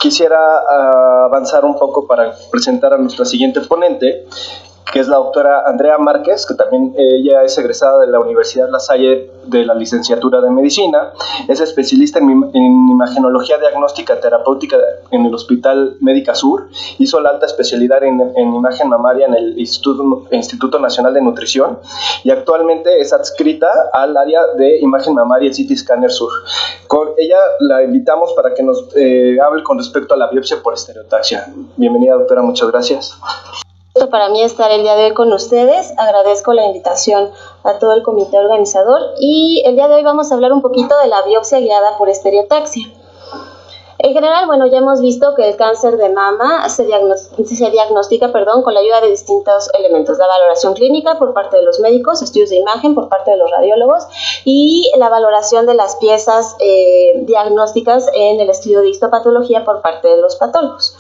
quisiera avanzar un poco para presentar a nuestra siguiente ponente, que es la doctora Andrea Márquez, que también ella es egresada de la Universidad La Salle de la licenciatura de Medicina, es especialista en imagenología diagnóstica terapéutica en el Hospital Médica Sur, hizo la alta especialidad en imagen mamaria en el Instituto Nacional de Nutrición y actualmente es adscrita al área de imagen mamaria y CT Scanner Sur. Con ella la invitamos para que nos hable con respecto a la biopsia por estereotaxia. Bienvenida, doctora, muchas gracias. Para mí estar el día de hoy con ustedes, agradezco la invitación a todo el comité organizador y el día de hoy vamos a hablar un poquito de la biopsia guiada por estereotaxia. En general, bueno, ya hemos visto que el cáncer de mama se diagnostica con la ayuda de distintos elementos: la valoración clínica por parte de los médicos, estudios de imagen por parte de los radiólogos y la valoración de las piezas diagnósticas en el estudio de histopatología por parte de los patólogos.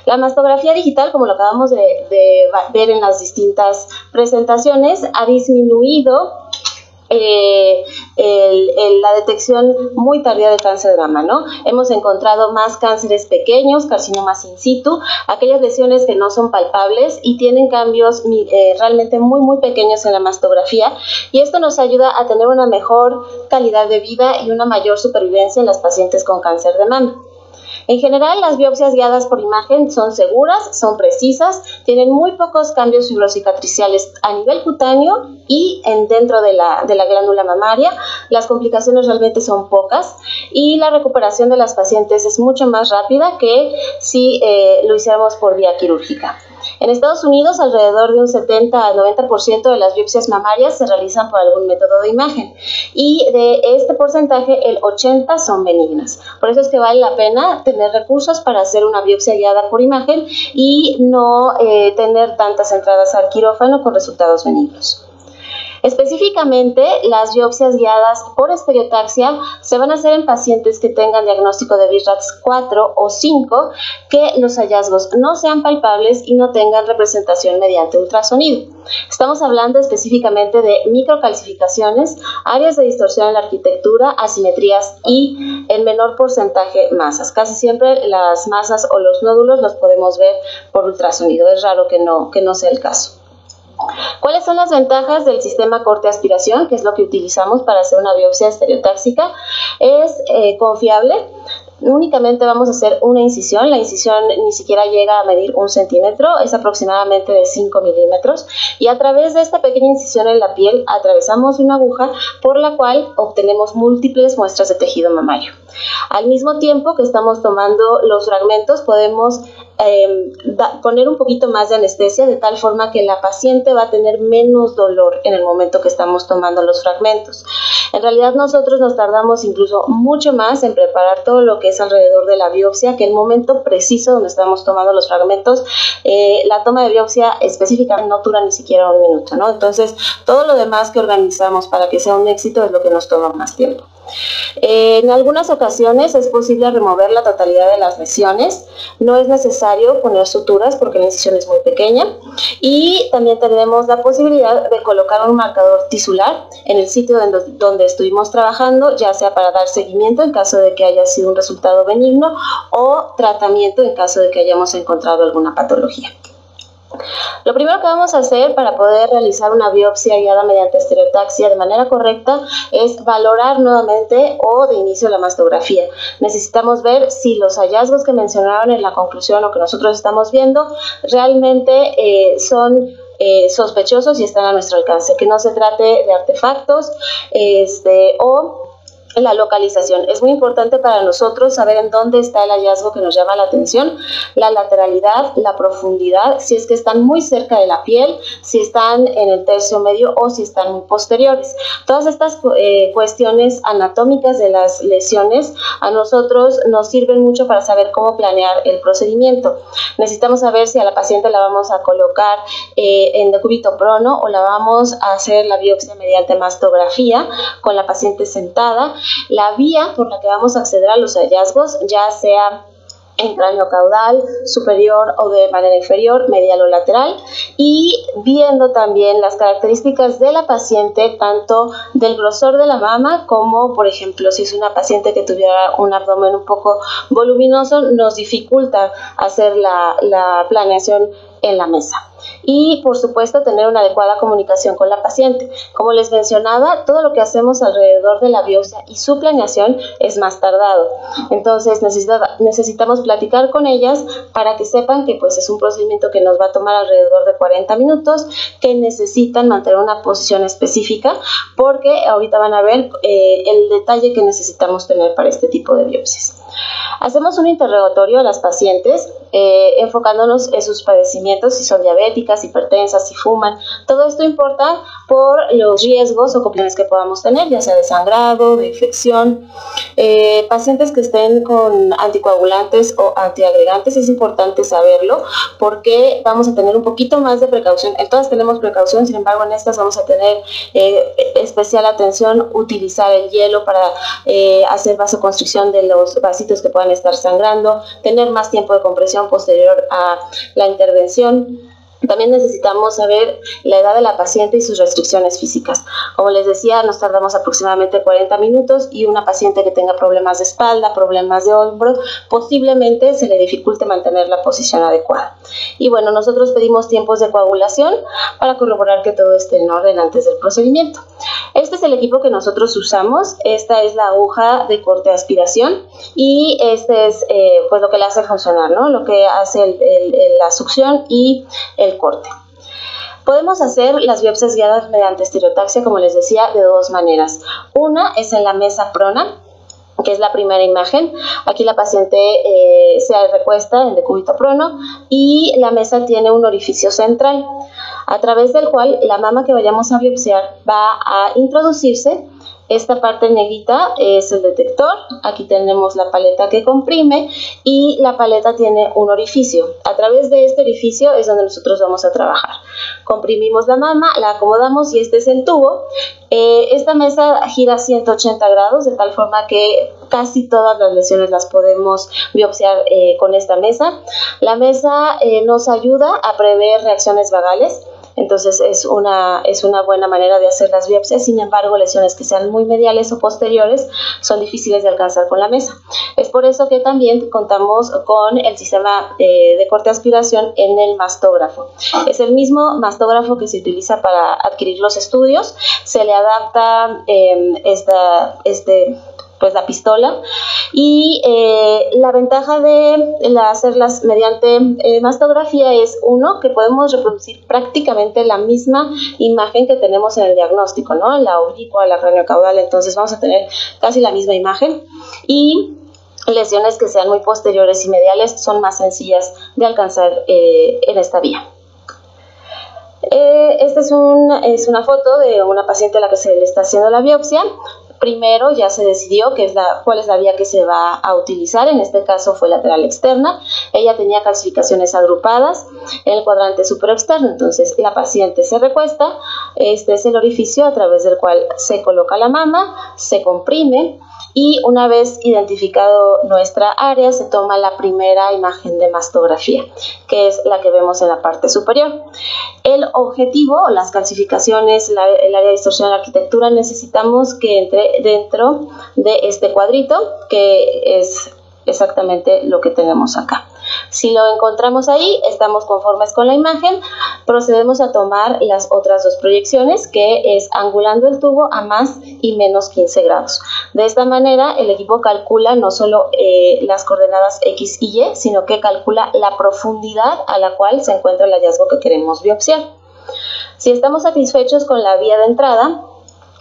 La mastografía digital, como lo acabamos de ver en las distintas presentaciones, ha disminuido la detección muy tardía del cáncer de mama, ¿no? Hemos encontrado más cánceres pequeños, carcinomas in situ, aquellas lesiones que no son palpables y tienen cambios realmente muy pequeños en la mastografía, y esto nos ayuda a tener una mejor calidad de vida y una mayor supervivencia en las pacientes con cáncer de mama. En general, las biopsias guiadas por imagen son seguras, son precisas, tienen muy pocos cambios fibrocicatriciales a nivel cutáneo y dentro de la glándula mamaria. Las complicaciones realmente son pocas y la recuperación de las pacientes es mucho más rápida que si lo hiciéramos por vía quirúrgica. En Estados Unidos, alrededor de un 70 al 90% de las biopsias mamarias se realizan por algún método de imagen, y de este porcentaje el 80% son benignas. Por eso es que vale la pena tener recursos para hacer una biopsia guiada por imagen y no tener tantas entradas al quirófano con resultados benignos. Específicamente, las biopsias guiadas por estereotaxia se van a hacer en pacientes que tengan diagnóstico de BI-RADS 4 o 5, que los hallazgos no sean palpables y no tengan representación mediante ultrasonido. Estamos hablando específicamente de microcalcificaciones, áreas de distorsión en la arquitectura, asimetrías y, en menor porcentaje, masas. Casi siempre las masas o los nódulos los podemos ver por ultrasonido. Es raro que no sea el caso. ¿Cuáles son las ventajas del sistema corte-aspiración, que es lo que utilizamos para hacer una biopsia estereotáxica? Es confiable. Únicamente vamos a hacer una incisión. La incisión ni siquiera llega a medir 1 centímetro, es aproximadamente de 5 milímetros, y a través de esta pequeña incisión en la piel atravesamos una aguja por la cual obtenemos múltiples muestras de tejido mamario. Al mismo tiempo que estamos tomando los fragmentos, podemos poner un poquito más de anestesia, de tal forma que la paciente va a tener menos dolor en el momento que estamos tomando los fragmentos. En realidad nosotros nos tardamos incluso mucho más en preparar todo lo que es alrededor de la biopsia que el momento preciso donde estamos tomando los fragmentos. La toma de biopsia específica no dura ni siquiera 1 minuto, ¿no? Entonces, todo lo demás que organizamos para que sea un éxito es lo que nos toma más tiempo. En algunas ocasiones es posible remover la totalidad de las lesiones. No es necesario poner suturas porque la incisión es muy pequeña, y también tenemos la posibilidad de colocar un marcador tisular en el sitio donde estuvimos trabajando, ya sea para dar seguimiento en caso de que haya sido un resultado benigno o tratamiento en caso de que hayamos encontrado alguna patología. Lo primero que vamos a hacer para poder realizar una biopsia guiada mediante estereotaxia de manera correcta es valorar nuevamente o de inicio la mastografía. Necesitamos ver si los hallazgos que mencionaron en la conclusión o que nosotros estamos viendo realmente son sospechosos y están a nuestro alcance, que no se trate de artefactos o la localización. Es muy importante para nosotros saber en dónde está el hallazgo que nos llama la atención, la lateralidad, la profundidad, si es que están muy cerca de la piel, si están en el tercio medio o si están muy posteriores. Todas estas cuestiones anatómicas de las lesiones a nosotros nos sirven mucho para saber cómo planear el procedimiento. Necesitamos saber si a la paciente la vamos a colocar en decúbito prono o la vamos a hacer la biopsia mediante mastografía con la paciente sentada. La vía por la que vamos a acceder a los hallazgos, ya sea en cráneo caudal, superior o de manera inferior, medial o lateral, y viendo también las características de la paciente, tanto del grosor de la mama como, por ejemplo, si es una paciente que tuviera un abdomen un poco voluminoso, nos dificulta hacer la planeación en la mesa. Y por supuesto tener una adecuada comunicación con la paciente. Como les mencionaba, todo lo que hacemos alrededor de la biopsia y su planeación es más tardado. Entonces necesitamos platicar con ellas para que sepan que pues es un procedimiento que nos va a tomar alrededor de 40 minutos, que necesitan mantener una posición específica, porque ahorita van a ver el detalle que necesitamos tener para este tipo de biopsias. Hacemos un interrogatorio a las pacientes enfocándonos en sus padecimientos, si son diabéticas, hipertensas, si fuman. Todo esto importa por los riesgos o complicaciones que podamos tener, ya sea de sangrado, de infección. Pacientes que estén con anticoagulantes o antiagregantes, es importante saberlo porque vamos a tener un poquito más de precaución. En todas tenemos precaución, sin embargo en estas vamos a tener especial atención, utilizar el hielo para hacer vasoconstricción de los vasitos que puedan estar sangrando, tener más tiempo de compresión posterior a la intervención. También necesitamos saber la edad de la paciente y sus restricciones físicas. Como les decía, nos tardamos aproximadamente 40 minutos y una paciente que tenga problemas de espalda, problemas de hombro, posiblemente se le dificulte mantener la posición adecuada. Y bueno, nosotros pedimos tiempos de coagulación para corroborar que todo esté en orden antes del procedimiento. Este es el equipo que nosotros usamos. Esta es la aguja de corte aspiración y este es pues lo que le hace funcionar, ¿no? Lo que hace la succión y el corte. Podemos hacer las biopsias guiadas mediante estereotaxia, como les decía, de dos maneras. Una es en la mesa prona, que es la primera imagen. Aquí la paciente se recuesta en decúbito prono y la mesa tiene un orificio central, a través del cual la mama que vayamos a biopsiar va a introducirse. Esta parte negrita es el detector, aquí tenemos la paleta que comprime y la paleta tiene un orificio. A través de este orificio es donde nosotros vamos a trabajar. Comprimimos la mama, la acomodamos y este es el tubo. Esta mesa gira 180 grados de tal forma que casi todas las lesiones las podemos biopsiar con esta mesa. La mesa nos ayuda a prever reacciones vagales. Entonces es una buena manera de hacer las biopsias. Sin embargo, lesiones que sean muy mediales o posteriores son difíciles de alcanzar con la mesa. Es por eso que también contamos con el sistema de corte aspiración en el mastógrafo. Es el mismo mastógrafo que se utiliza para adquirir los estudios. Se le adapta pues la pistola y la ventaja de hacerlas mediante mastografía es uno, que podemos reproducir prácticamente la misma imagen que tenemos en el diagnóstico, ¿no? La oblicua, la craneocaudal, entonces vamos a tener casi la misma imagen y lesiones que sean muy posteriores y mediales son más sencillas de alcanzar en esta vía. Esta es una foto de una paciente a la que se le está haciendo la biopsia. Primero ya se decidió cuál es la vía que se va a utilizar. En este caso fue lateral externa. Ella tenía calcificaciones agrupadas en el cuadrante supraexterno. Entonces la paciente se recuesta. Este es el orificio a través del cual se coloca la mama, se comprime y una vez identificado nuestra área se toma la primera imagen de mastografía, que es la que vemos en la parte superior. El objetivo, las calcificaciones, el área de distorsión de la arquitectura, necesitamos que entre dentro de este cuadrito, que es exactamente lo que tenemos acá. Si lo encontramos ahí, estamos conformes con la imagen, procedemos a tomar las otras dos proyecciones, que es angulando el tubo a más y menos 15 grados. De esta manera, el equipo calcula no solo las coordenadas X y Y, sino que calcula la profundidad a la cual se encuentra el hallazgo que queremos biopsiar. Si estamos satisfechos con la vía de entrada,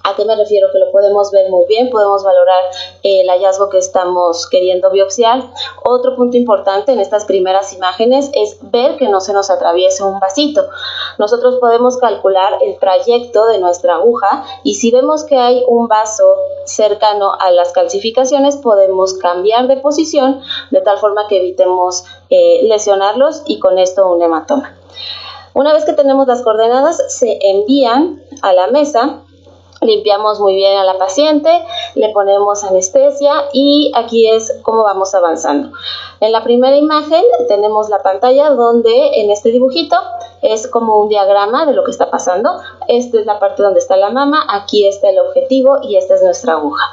¿a qué me refiero? Que lo podemos ver muy bien, podemos valorar el hallazgo que estamos queriendo biopsiar. Otro punto importante en estas primeras imágenes es ver que no se nos atraviese un vasito. Nosotros podemos calcular el trayecto de nuestra aguja y si vemos que hay un vaso cercano a las calcificaciones, podemos cambiar de posición de tal forma que evitemos lesionarlos y con esto un hematoma. Una vez que tenemos las coordenadas, se envían a la mesa Limpiamos muy bien a la paciente, le ponemos anestesia y aquí es cómo vamos avanzando. En la primera imagen tenemos la pantalla donde en este dibujito es como un diagrama de lo que está pasando. Esta es la parte donde está la mama, aquí está el objetivo y esta es nuestra aguja.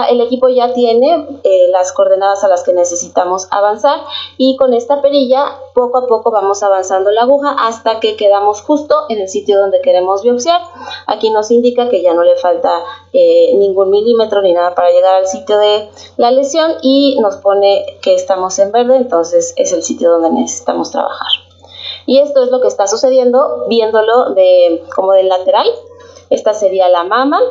El equipo ya tiene las coordenadas a las que necesitamos avanzar y con esta perilla poco a poco vamos avanzando la aguja hasta que quedamos justo en el sitio donde queremos biopsiar. Aquí nos indica que ya no le falta ningún milímetro ni nada para llegar al sitio de la lesión y nos pone que estamos en verde, entonces es el sitio donde necesitamos trabajar. Y esto es lo que está sucediendo viéndolo como del lateral. Esta sería la mama.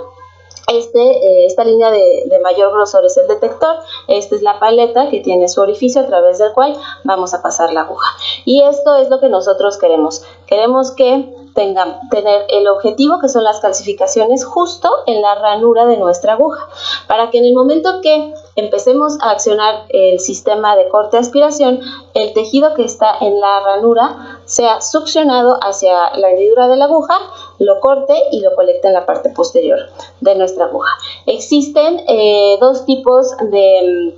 Esta línea de mayor grosor es el detector, esta es la paleta que tiene su orificio a través del cual vamos a pasar la aguja. Y esto es lo que nosotros queremos. Queremos que tener el objetivo, que son las calcificaciones, justo en la ranura de nuestra aguja, para que en el momento que empecemos a accionar el sistema de corte-aspiración, el tejido que está en la ranura sea succionado hacia la hendidura de la aguja, lo corte y lo colecte en la parte posterior de nuestra aguja. Existen dos tipos de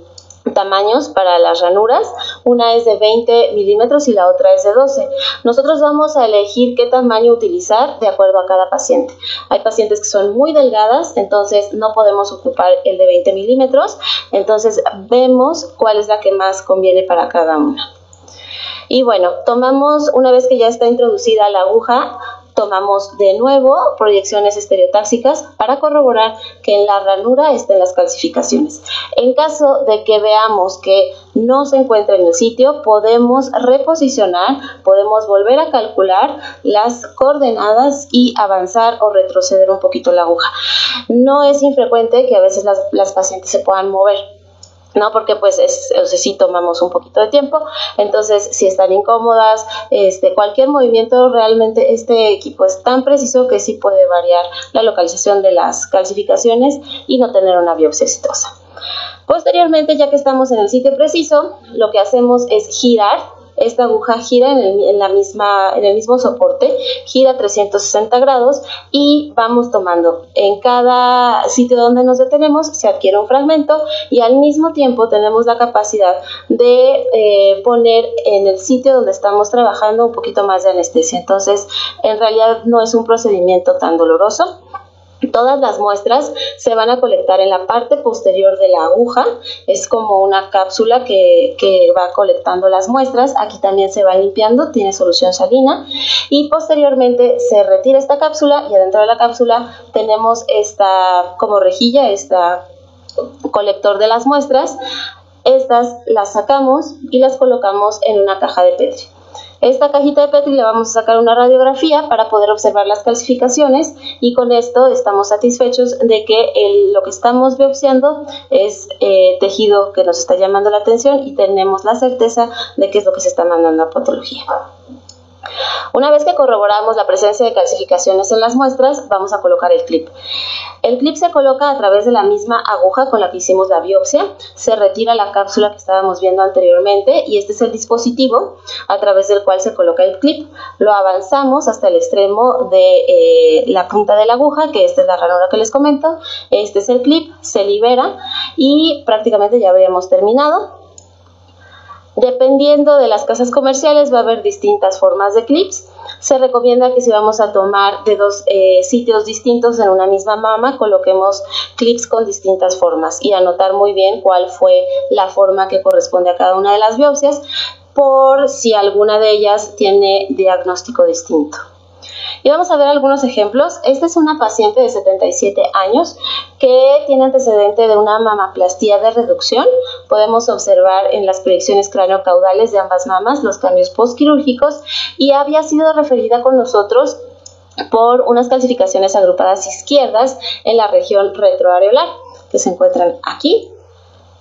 tamaños para las ranuras, una es de 20 milímetros y la otra es de 12. Nosotros vamos a elegir qué tamaño utilizar de acuerdo a cada paciente. Hay pacientes que son muy delgadas, entonces no podemos ocupar el de 20 milímetros, entonces vemos cuál es la que más conviene para cada una. Y bueno, una vez que ya está introducida la aguja, tomamos de nuevo proyecciones estereotáxicas para corroborar que en la ranura estén las calcificaciones. En caso de que veamos que no se encuentra en el sitio, podemos reposicionar, podemos volver a calcular las coordenadas y avanzar o retroceder un poquito la aguja. No es infrecuente que a veces las pacientes se puedan mover, ¿no? Porque pues sí tomamos un poquito de tiempo, entonces si están incómodas, cualquier movimiento, realmente este equipo es tan preciso que sí puede variar la localización de las calcificaciones y no tener una biopsia exitosa. Posteriormente, ya que estamos en el sitio preciso, lo que hacemos es girar. Esta aguja gira en el mismo soporte, gira 360 grados y vamos tomando. En cada sitio donde nos detenemos se adquiere un fragmento y al mismo tiempo tenemos la capacidad de poner en el sitio donde estamos trabajando un poquito más de anestesia. Entonces, en realidad no es un procedimiento tan doloroso. Todas las muestras se van a colectar en la parte posterior de la aguja, es como una cápsula que va colectando las muestras. Aquí también se va limpiando, tiene solución salina y posteriormente se retira esta cápsula y adentro de la cápsula tenemos esta como rejilla, esta colector de las muestras. Estas las sacamos y las colocamos en una caja de Petri. Esta cajita de Petri le vamos a sacar una radiografía para poder observar las calcificaciones y con esto estamos satisfechos de que lo que estamos biopsiando es tejido que nos está llamando la atención y tenemos la certeza de que es lo que se está mandando a patología. Una vez que corroboramos la presencia de calcificaciones en las muestras, vamos a colocar el clip. El clip se coloca a través de la misma aguja con la que hicimos la biopsia. Se retira la cápsula que estábamos viendo anteriormente y este es el dispositivo a través del cual se coloca el clip. Lo avanzamos hasta el extremo de la punta de la aguja, que esta es la ranura que les comento. Este es el clip, se libera y prácticamente ya habríamos terminado. Dependiendo de las casas comerciales va a haber distintas formas de clips. Se recomienda que si vamos a tomar de dos sitios distintos en una misma mama, coloquemos clips con distintas formas y anotar muy bien cuál fue la forma que corresponde a cada una de las biopsias, por si alguna de ellas tiene diagnóstico distinto. Y vamos a ver algunos ejemplos. Esta es una paciente de 77 años que tiene antecedente de una mamaplastía de reducción. Podemos observar en las proyecciones craneocaudales de ambas mamas los cambios postquirúrgicos y había sido referida con nosotros por unas calcificaciones agrupadas izquierdas en la región retroareolar que se encuentran aquí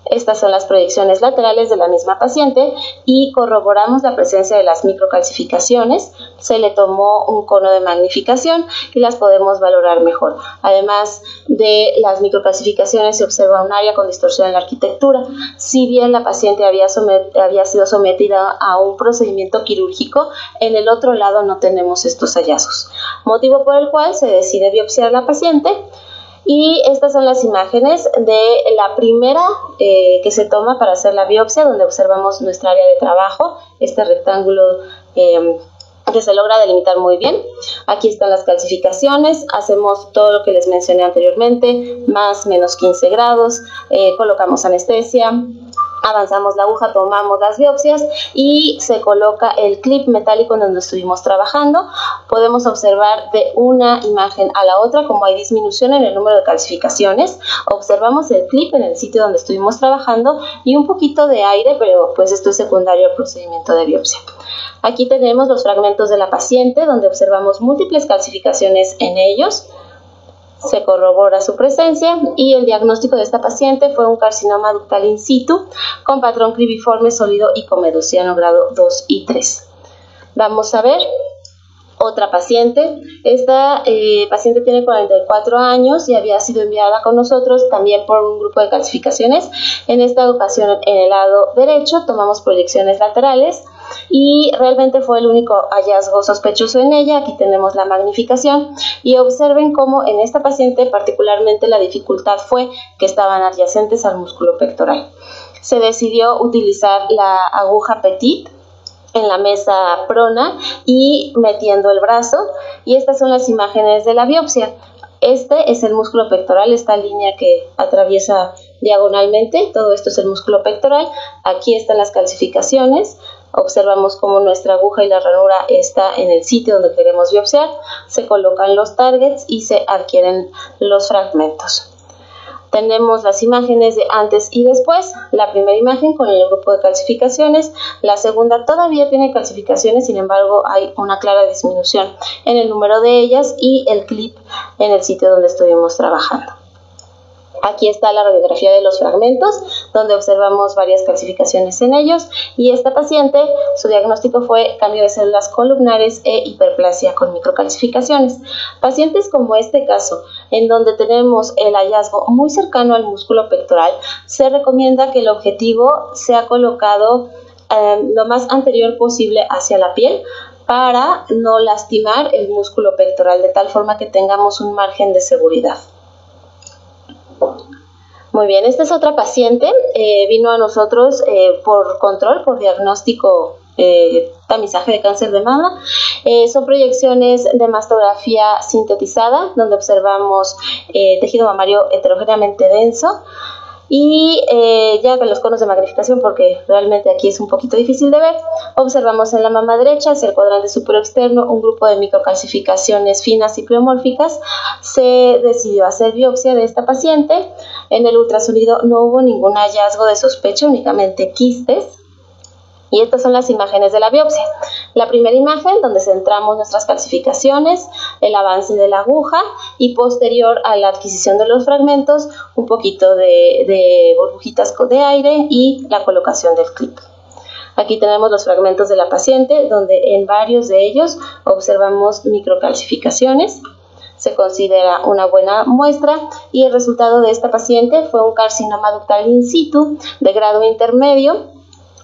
Estas son las proyecciones laterales de la misma paciente y corroboramos la presencia de las microcalcificaciones. Se le tomó un cono de magnificación y las podemos valorar mejor. Además de las microcalcificaciones, se observa un área con distorsión en la arquitectura. Si bien la paciente había sido sometida a un procedimiento quirúrgico, en el otro lado no tenemos estos hallazgos, motivo por el cual se decide biopsiar la paciente. Y estas son las imágenes de la primera que se toma para hacer la biopsia, donde observamos nuestra área de trabajo, este rectángulo que se logra delimitar muy bien. Aquí están las calcificaciones, hacemos todo lo que les mencioné anteriormente, más menos 15 grados, colocamos anestesia, avanzamos la aguja, tomamos las biopsias y se coloca el clip metálico en donde estuvimos trabajando. Podemos observar de una imagen a la otra como hay disminución en el número de calcificaciones. Observamos el clip en el sitio donde estuvimos trabajando y un poquito de aire, pero pues esto es secundario al procedimiento de biopsia. Aquí tenemos los fragmentos de la paciente donde observamos múltiples calcificaciones en ellos. Se corrobora su presencia y el diagnóstico de esta paciente fue un carcinoma ductal in situ con patrón cribiforme sólido y comedociano grado 2 y 3. Vamos a ver otra paciente. Esta paciente tiene 44 años y había sido enviada con nosotros también por un grupo de calcificaciones. En esta ocasión en el lado derecho tomamos proyecciones laterales y realmente fue el único hallazgo sospechoso en ella. Aquí tenemos la magnificación y observen cómo en esta paciente particularmente la dificultad fue que estaban adyacentes al músculo pectoral. Se decidió utilizar la aguja Petit en la mesa prona y metiendo el brazo, y estas son las imágenes de la biopsia. Este es el músculo pectoral, esta línea que atraviesa diagonalmente, todo esto es el músculo pectoral. Aquí están las calcificaciones. Observamos cómo nuestra aguja y la ranura está en el sitio donde queremos biopsiar. Se colocan los targets y se adquieren los fragmentos. Tenemos las imágenes de antes y después. La primera imagen con el grupo de calcificaciones, la segunda todavía tiene calcificaciones, sin embargo hay una clara disminución en el número de ellas y el clip en el sitio donde estuvimos trabajando. Aquí está la radiografía de los fragmentos, donde observamos varias calcificaciones en ellos, y esta paciente, su diagnóstico fue cambio de células columnares e hiperplasia con microcalcificaciones. Pacientes como este caso, en donde tenemos el hallazgo muy cercano al músculo pectoral, se recomienda que el objetivo sea colocado lo más anterior posible hacia la piel, para no lastimar el músculo pectoral, de tal forma que tengamos un margen de seguridad. Muy bien, esta es otra paciente, vino a nosotros por control, por diagnóstico, tamizaje de cáncer de mama. Son proyecciones de mastografía sintetizada, donde observamos tejido mamario heterogéneamente denso. Y ya con los conos de magnificación, porque realmente aquí es un poquito difícil de ver, observamos en la mama derecha, hacia el cuadrante superior externo, un grupo de microcalcificaciones finas y pleomórficas. Se decidió hacer biopsia de esta paciente. En el ultrasonido no hubo ningún hallazgo de sospecha, únicamente quistes. Y estas son las imágenes de la biopsia. La primera imagen, donde centramos nuestras calcificaciones, el avance de la aguja y posterior a la adquisición de los fragmentos, un poquito de burbujitas de aire y la colocación del clip. Aquí tenemos los fragmentos de la paciente, donde en varios de ellos observamos microcalcificaciones. Se considera una buena muestra y el resultado de esta paciente fue un carcinoma ductal in situ de grado intermedio,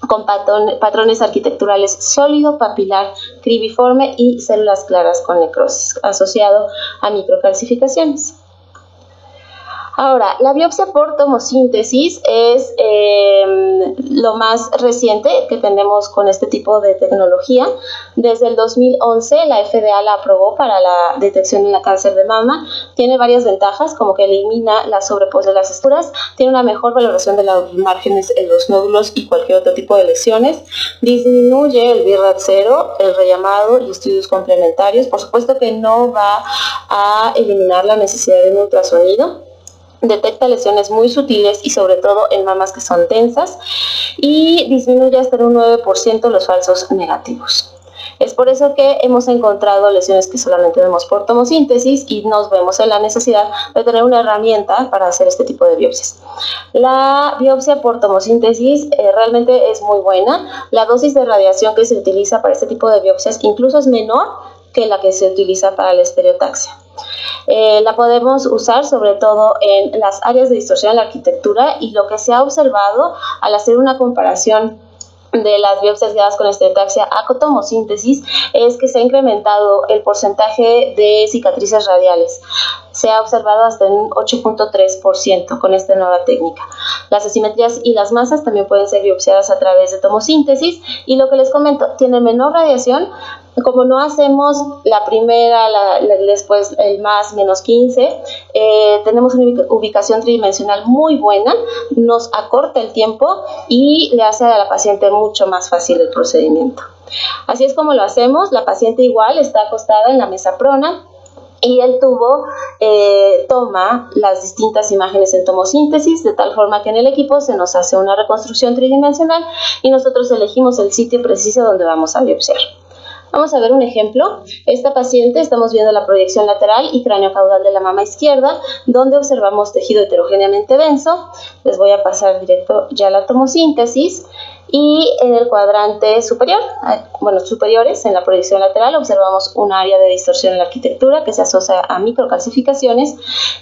con patrones arquitecturales sólido, papilar, cribiforme y células claras con necrosis, asociado a microcalcificaciones. Ahora, la biopsia por tomosíntesis es lo más reciente que tenemos con este tipo de tecnología. Desde el 2011 la FDA la aprobó para la detección en el cáncer de mama. Tiene varias ventajas, como que elimina la sobrepos de las estructuras, tiene una mejor valoración de los márgenes en los nódulos y cualquier otro tipo de lesiones, disminuye el BIRAT 0, el rellamado y estudios complementarios. Por supuesto que no va a eliminar la necesidad de un ultrasonido. Detecta lesiones muy sutiles y sobre todo en mamas que son densas, y disminuye hasta un 9% los falsos negativos. Es por eso que hemos encontrado lesiones que solamente vemos por tomosíntesis y nos vemos en la necesidad de tener una herramienta para hacer este tipo de biopsias. La biopsia por tomosíntesis realmente es muy buena. La dosis de radiación que se utiliza para este tipo de biopsias incluso es menor que la que se utiliza para la estereotaxia. La podemos usar sobre todo en las áreas de distorsión en la arquitectura, y lo que se ha observado al hacer una comparación de las biopsias guiadas con estereotaxia a tomosíntesis es que se ha incrementado el porcentaje de cicatrices radiales. Se ha observado hasta un 8.3% con esta nueva técnica. Las asimetrías y las masas también pueden ser biopsiadas a través de tomosíntesis, y lo que les comento, tiene menor radiación. Como no hacemos la primera, después el más menos 15, tenemos una ubicación tridimensional muy buena, nos acorta el tiempo y le hace a la paciente mucho más fácil el procedimiento. Así es como lo hacemos. La paciente igual está acostada en la mesa prona, y el tubo toma las distintas imágenes en tomosíntesis, de tal forma que en el equipo se nos hace una reconstrucción tridimensional y nosotros elegimos el sitio preciso donde vamos a biopsiar. Vamos a ver un ejemplo. Esta paciente, estamos viendo la proyección lateral y cráneo caudal de la mama izquierda, donde observamos tejido heterogéneamente denso. Les voy a pasar directo ya la tomosíntesis. Y en el cuadrante superior, superiores, en la proyección lateral, observamos un área de distorsión en la arquitectura que se asocia a microcalcificaciones.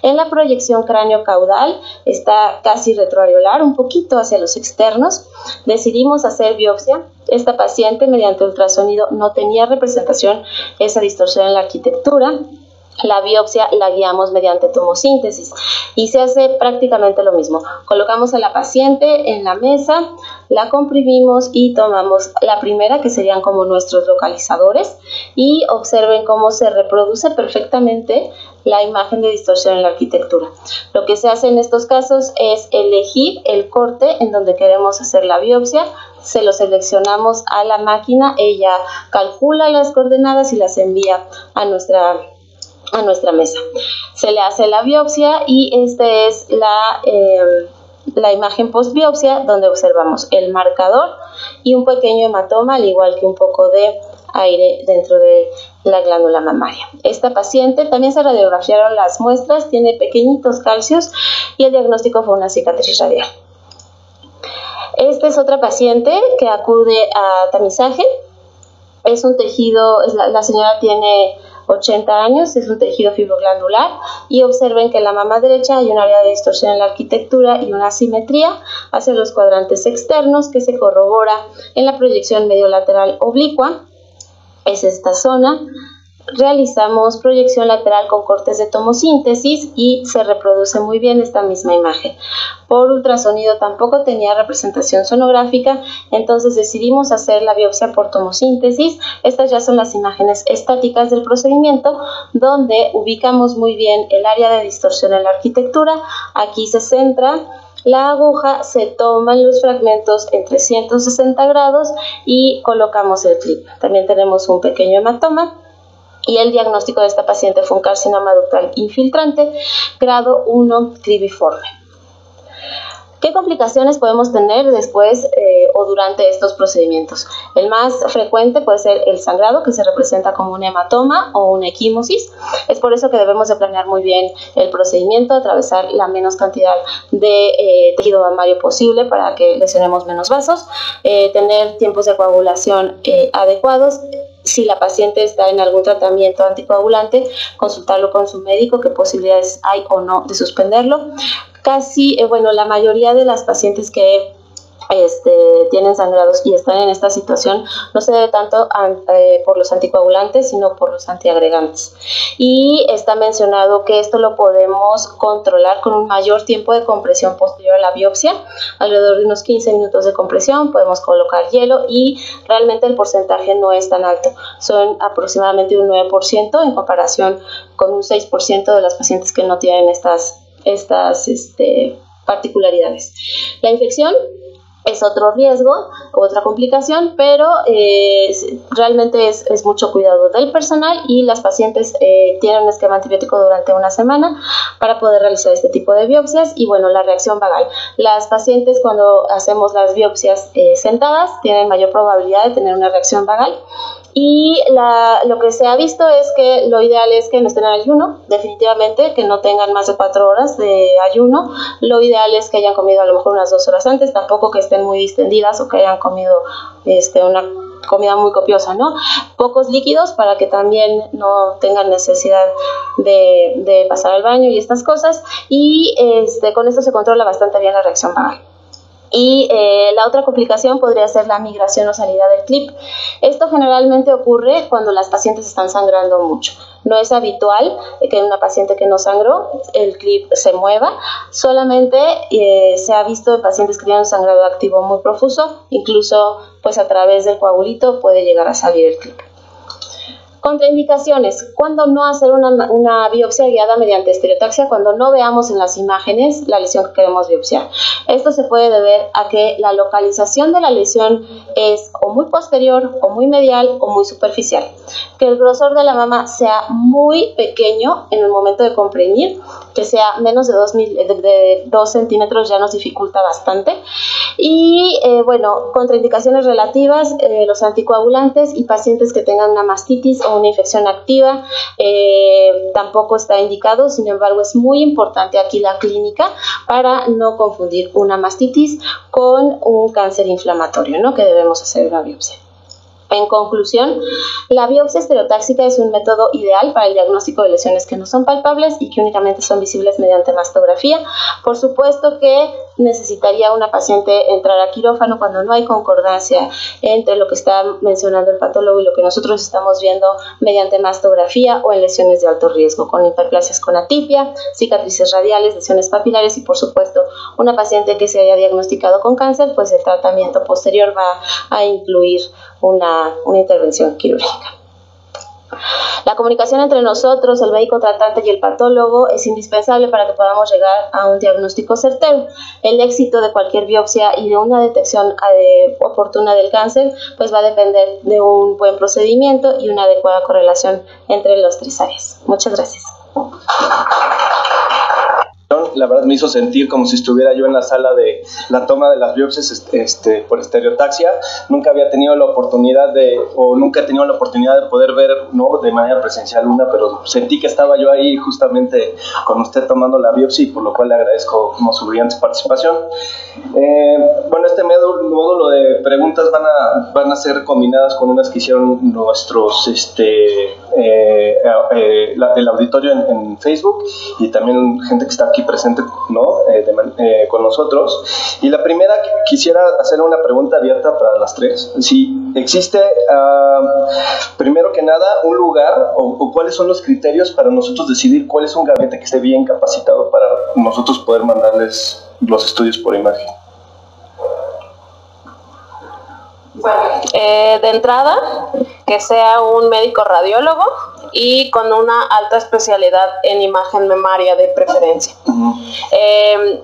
En la proyección cráneo-caudal está casi retroareolar, un poquito hacia los externos. Decidimos hacer biopsia. Esta paciente, mediante ultrasonido, no tenía representación esa distorsión en la arquitectura. La biopsia la guiamos mediante tomosíntesis y se hace prácticamente lo mismo. Colocamos a la paciente en la mesa, la comprimimos y tomamos la primera, que serían como nuestros localizadores, y observen cómo se reproduce perfectamente la imagen de distorsión en la arquitectura. Lo que se hace en estos casos es elegir el corte en donde queremos hacer la biopsia. Se lo seleccionamos a la máquina, ella calcula las coordenadas y las envía a nuestra mesa. Se le hace la biopsia y esta es la imagen post-biopsia, donde observamos el marcador y un pequeño hematoma, al igual que un poco de aire dentro de la glándula mamaria. Esta paciente también se radiografiaron las muestras, tiene pequeñitos calcios y el diagnóstico fue una cicatriz radial. Esta es otra paciente que acude a tamizaje. Es un tejido, la señora tiene 80 años, es un tejido fibroglandular, y observen que en la mama derecha hay un área de distorsión en la arquitectura y una asimetría hacia los cuadrantes externos que se corrobora en la proyección mediolateral oblicua. Es esta zona. Realizamos proyección lateral con cortes de tomosíntesis y se reproduce muy bien esta misma imagen. Por ultrasonido tampoco tenía representación sonográfica, entonces decidimos hacer la biopsia por tomosíntesis. Estas ya son las imágenes estáticas del procedimiento, donde ubicamos muy bien el área de distorsión en la arquitectura. Aquí se centra la aguja, se toman los fragmentos en 360 grados y colocamos el clip. También tenemos un pequeño hematoma. Y el diagnóstico de esta paciente fue un carcinoma ductal infiltrante, grado 1 cribiforme. ¿Qué complicaciones podemos tener después o durante estos procedimientos? El más frecuente puede ser el sangrado, que se representa como un hematoma o una equimosis. Es por eso que debemos de planear muy bien el procedimiento, atravesar la menos cantidad de tejido mamario posible para que lesionemos menos vasos, tener tiempos de coagulación adecuados. Si la paciente está en algún tratamiento anticoagulante, consultarlo con su médico, qué posibilidades hay o no de suspenderlo. La mayoría de las pacientes que tienen sangrados y están en esta situación no se debe tanto por los anticoagulantes, sino por los antiagregantes. Y está mencionado que esto lo podemos controlar con un mayor tiempo de compresión posterior a la biopsia, alrededor de unos 15 minutos de compresión. Podemos colocar hielo y realmente el porcentaje no es tan alto, son aproximadamente un 9% en comparación con un 6% de las pacientes que no tienen estas particularidades. La infección es otro riesgo, otra complicación, pero realmente es mucho cuidado del personal, y las pacientes tienen un esquema antibiótico durante una semana para poder realizar este tipo de biopsias. Y bueno, la reacción vagal. Las pacientes, cuando hacemos las biopsias sentadas, tienen mayor probabilidad de tener una reacción vagal. Y lo que se ha visto es que lo ideal es que no estén en ayuno, definitivamente, que no tengan más de 4 horas de ayuno. Lo ideal es que hayan comido a lo mejor unas 2 horas antes, tampoco que estén muy distendidas o que hayan comido una comida muy copiosa, ¿no? Pocos líquidos para que también no tengan necesidad de pasar al baño y estas cosas. Y con esto se controla bastante bien la reacción vagal. Y la otra complicación podría ser la migración o salida del clip. Esto generalmente ocurre cuando las pacientes están sangrando mucho. No es habitual que en una paciente que no sangró el clip se mueva, solamente se ha visto en pacientes que tienen un sangrado activo muy profuso, incluso pues a través del coagulito puede llegar a salir el clip. Contraindicaciones: cuando no hacer una biopsia guiada mediante estereotaxia, cuando no veamos en las imágenes la lesión que queremos biopsiar. Esto se puede deber a que la localización de la lesión es o muy posterior, o muy medial, o muy superficial. Que el grosor de la mama sea muy pequeño en el momento de comprimir, que sea menos de 2 centímetros ya nos dificulta bastante. Y contraindicaciones relativas, los anticoagulantes y pacientes que tengan una mastitis o una infección activa tampoco está indicado. Sin embargo, es muy importante aquí la clínica para no confundir una mastitis con un cáncer inflamatorio, ¿no? Que debemos hacer una biopsia. En conclusión, la biopsia estereotáxica es un método ideal para el diagnóstico de lesiones que no son palpables y que únicamente son visibles mediante mastografía. Por supuesto que necesitaría una paciente entrar a quirófano cuando no hay concordancia entre lo que está mencionando el patólogo y lo que nosotros estamos viendo mediante mastografía o en lesiones de alto riesgo, con hiperplasias con atipia, cicatrices radiales, lesiones papilares y por supuesto una paciente que se haya diagnosticado con cáncer, pues el tratamiento posterior va a incluir una intervención quirúrgica. La comunicación entre nosotros, el médico tratante y el patólogo es indispensable para que podamos llegar a un diagnóstico certero. El éxito de cualquier biopsia y de una detección oportuna del cáncer pues va a depender de un buen procedimiento y una adecuada correlación entre las 3 áreas. Muchas gracias. La verdad me hizo sentir como si estuviera yo en la sala de la toma de las biopsias por estereotaxia. Nunca había tenido la oportunidad de poder ver, ¿no?, de manera presencial una, pero sentí que estaba yo ahí justamente con usted tomando la biopsia, y por lo cual le agradezco como su brillante participación. Este módulo de preguntas van a ser combinadas con unas que hicieron nuestros el auditorio en Facebook, y también gente que está aquí presente, ¿no?, con nosotros. Y la primera, quisiera hacer una pregunta abierta para las 3. Si existe, primero que nada, un lugar o cuáles son los criterios para nosotros decidir cuál es un gabinete que esté bien capacitado para nosotros poder mandarles los estudios por imagen. Bueno, de entrada, que sea un médico radiólogo y con una alta especialidad en imagen mamaria de preferencia.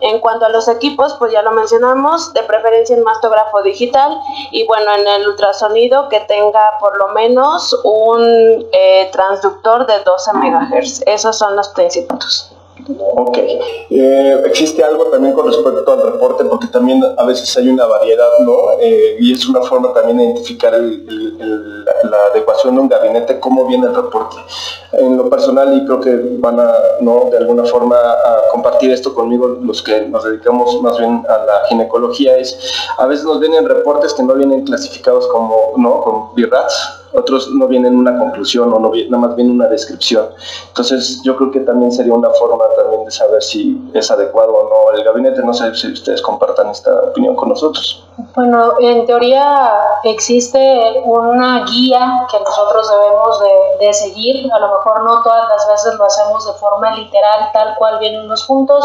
En cuanto a los equipos, pues ya lo mencionamos, de preferencia en mastógrafo digital, y bueno, en el ultrasonido que tenga por lo menos un transductor de 12 MHz. Esos son los principios. Ok. ¿Existe algo también con respecto al reporte? Porque también a veces hay una variedad, ¿no? Y es una forma también de identificar la adecuación de un gabinete, cómo viene el reporte. En lo personal, y creo que van a, ¿no?, de alguna forma a compartir esto conmigo, los que nos dedicamos más bien a la ginecología, a veces nos vienen reportes que no vienen clasificados como, ¿no?, con BIRATS. Otros no vienen una conclusión o nada más viene una descripción. Entonces yo creo que también sería una forma también de saber si es adecuado o no el gabinete. No sé si ustedes compartan esta opinión con nosotros. Bueno, en teoría existe una guía que nosotros debemos de seguir. A lo mejor no todas las veces lo hacemos de forma literal, tal cual vienen los puntos,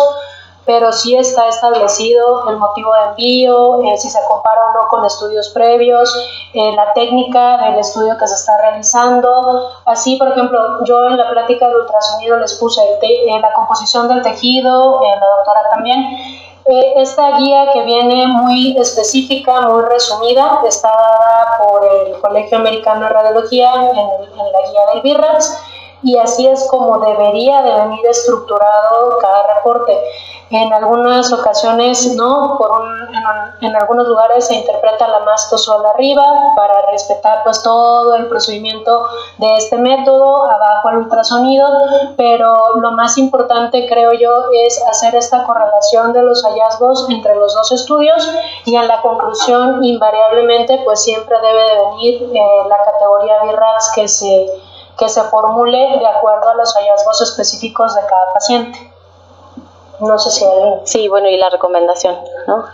pero sí está establecido el motivo de envío, si se compara o no con estudios previos, la técnica del estudio que se está realizando. Así, por ejemplo, yo en la plática de ultrasonido les puse la composición del tejido, la doctora también. Esta guía, que viene muy específica, muy resumida, está dada por el Colegio Americano de Radiología en la guía del BIRATS. y así es como debería de venir estructurado cada reporte. En algunas ocasiones no, en algunos lugares se interpreta la mastosol arriba para respetar pues todo el procedimiento de este método, abajo el ultrasonido, pero lo más importante creo yo es hacer esta correlación de los hallazgos entre los dos estudios, y en la conclusión invariablemente pues siempre debe de venir la categoría BI-RADS que se formule de acuerdo a los hallazgos específicos de cada paciente. No sé si alguien... Sí, bueno, y la recomendación, ¿no?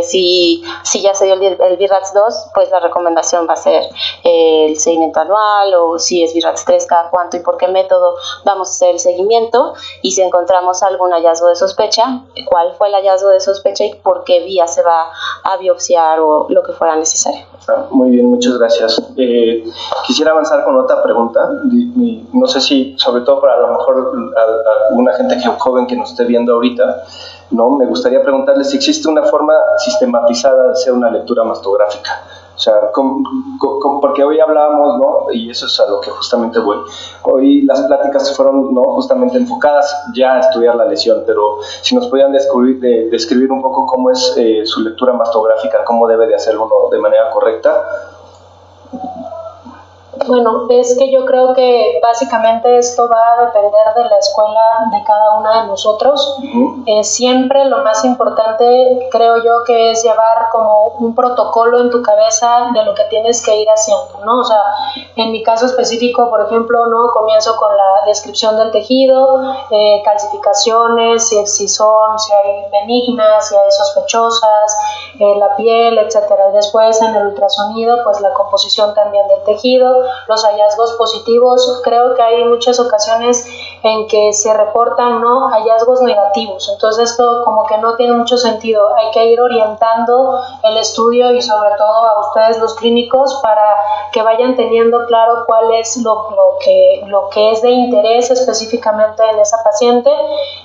Si ya se dio el BI-RADS 2, pues la recomendación va a ser el seguimiento anual, o si es BI-RADS 3, cada cuánto y por qué método vamos a hacer el seguimiento, y si encontramos algún hallazgo de sospecha, cuál fue el hallazgo de sospecha y por qué vía se va a biopsiar o lo que fuera necesario. Muy bien, muchas gracias. Quisiera avanzar con otra pregunta. No sé si, sobre todo para a lo mejor alguna gente joven que nos esté viendo ahorita, ¿no? Me gustaría preguntarles si existe una forma sistematizada de hacer una lectura mastográfica. O sea, porque hoy hablábamos, ¿no? Y eso es a lo que justamente voy. Hoy las pláticas fueron, ¿no?, justamente enfocadas ya a estudiar la lesión, pero si nos podían describir un poco cómo es su lectura mastográfica, cómo debe de hacerlo uno de manera correcta. Bueno, es que yo creo que básicamente esto va a depender de la escuela de cada una de nosotros. Siempre lo más importante creo yo que es llevar como un protocolo en tu cabeza de lo que tienes que ir haciendo, ¿no? O sea, en mi caso específico, por ejemplo, ¿no?, comienzo con la descripción del tejido, calcificaciones, si hay benignas, si hay sospechosas, la piel, etcétera. Y después en el ultrasonido, pues la composición también del tejido, los hallazgos positivos. Creo que hay muchas ocasiones en que se reportan, ¿no?, hallazgos negativos, entonces esto como que no tiene mucho sentido. Hay que ir orientando el estudio y sobre todo a ustedes los clínicos para que vayan teniendo claro cuál es lo que es de interés específicamente en esa paciente,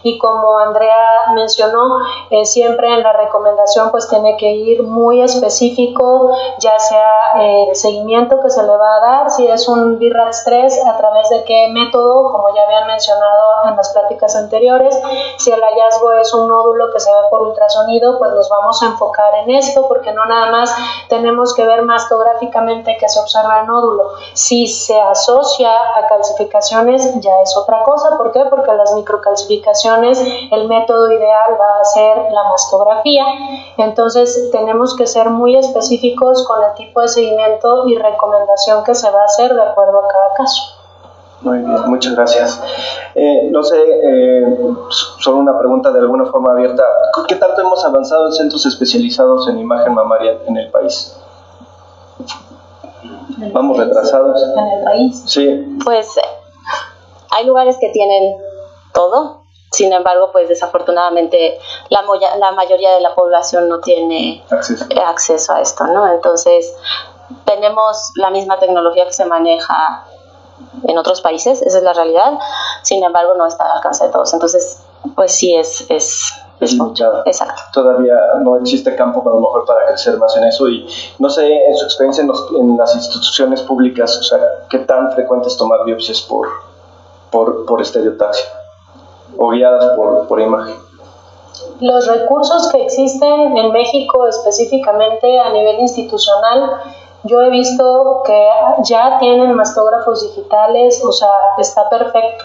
y como Andrea mencionó, siempre en la recomendación pues tiene que ir muy específico, ya sea el seguimiento que se le va a dar, si es un BI-RADS 3, a través de qué método, como ya habían mencionado en las pláticas anteriores. Si el hallazgo es un nódulo que se ve por ultrasonido, pues nos vamos a enfocar en esto, porque no nada más tenemos que ver mastográficamente que se observa el nódulo. Si se asocia a calcificaciones, ya es otra cosa. ¿Por qué? Porque las microcalcificaciones, el método ideal va a ser la mastografía. Entonces tenemos que ser muy específicos con el tipo de seguimiento y recomendación que se va a hacer de acuerdo a cada caso. Muy bien, muchas gracias. No sé, solo una pregunta de alguna forma abierta. ¿Qué tanto hemos avanzado en centros especializados en imagen mamaria en el país? ¿Vamos retrasados? ¿En el país? Sí. Pues hay lugares que tienen todo, sin embargo, pues desafortunadamente la mayoría de la población no tiene acceso a esto, ¿no? Entonces, tenemos la misma tecnología que se maneja en otros países, esa es la realidad, sin embargo no está al alcance de todos, entonces pues sí es limitada. Exacto. Todavía no existe campo a lo mejor para crecer más en eso, y no sé, en su experiencia en las instituciones públicas, o sea, ¿qué tan frecuente es tomar biopsias por estereotaxia o guiadas por imagen? Los recursos que existen en México específicamente a nivel institucional, yo he visto que ya tienen mastógrafos digitales, o sea, está perfecto.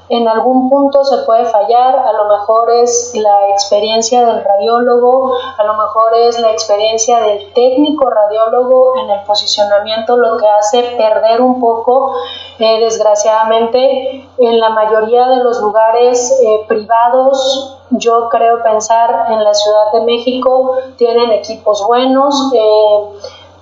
En algún punto se puede fallar, a lo mejor es la experiencia del radiólogo, a lo mejor es la experiencia del técnico radiólogo en el posicionamiento lo que hace perder un poco, desgraciadamente, en la mayoría de los lugares privados. Yo creo pensar en la Ciudad de México, tienen equipos buenos,